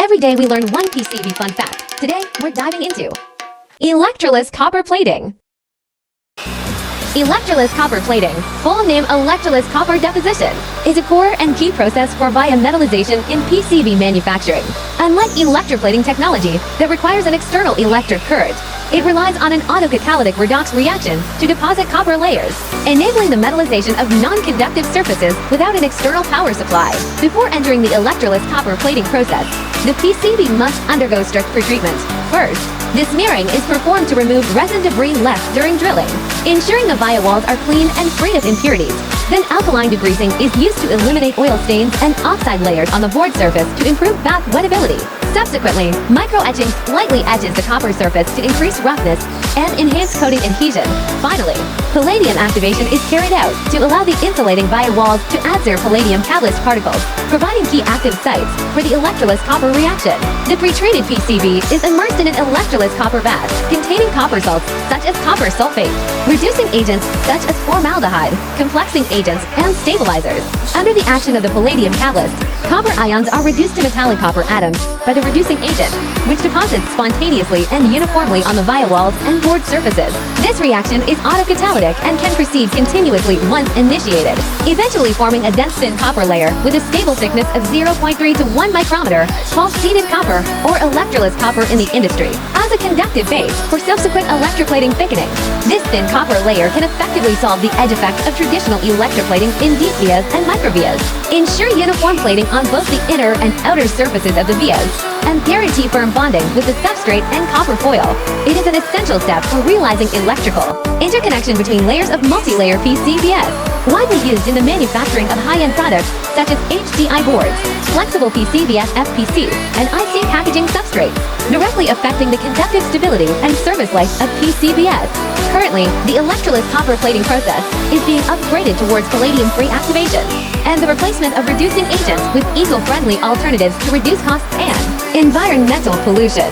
Every day we learn one PCB fun fact. Today, we're diving into Electroless copper plating. Electroless copper plating, full name Electroless copper deposition, is a core and key process for metallization in PCB manufacturing. Unlike electroplating technology that requires an external electric current, it relies on an autocatalytic redox reaction to deposit copper layers, enabling the metallization of non-conductive surfaces without an external power supply. Before entering the Electroless copper plating process, the PCB must undergo strict pretreatment. First, this smearing is performed to remove resin debris left during drilling, ensuring the via walls are clean and free of impurities. Then alkaline degreasing is used to eliminate oil stains and oxide layers on the board surface to improve bath wettability. Subsequently, micro-etching slightly etches the copper surface to increase roughness and enhance coating adhesion. Finally, palladium activation is carried out to allow the insulating via walls to adsorb palladium catalyst particles, providing key active sites for the Electroless copper reaction. The pre-treated PCB is immersed in an Electroless copper bath containing copper salts such as copper sulfate, reducing agents such as formaldehyde, complexing agents, and stabilizers. Under the action of the palladium catalyst, copper ions are reduced to metallic copper atoms by the reducing agent, which deposits spontaneously and uniformly on the via walls and board surfaces. This reaction is autocatalytic and can proceed continuously once initiated, eventually forming a dense thin copper layer with a stable thickness of 0.3 to 1 micrometer, called seeded copper or Electroless copper in the industry, as a conductive base for subsequent electroplating thickening. This thin copper layer can effectively solve the edge effect of traditional electroplating in deep vias and microvias, ensure uniform plating on both the inner and outer surfaces of the vias, and guarantee firm bonding with the substrate and copper foil. It is an essential step for realizing electrical interconnection between layers of multi-layer PCBs, widely used in the manufacturing of high-end products such as HDI boards, flexible PCBs FPC, and IC packaging substrates, directly affecting the conductive stability and service life of PCBs. Currently, the Electroless copper plating process is being upgraded towards palladium-free activation and the replacement of reducing agents with eco-friendly alternatives to reduce costs and environmental pollution.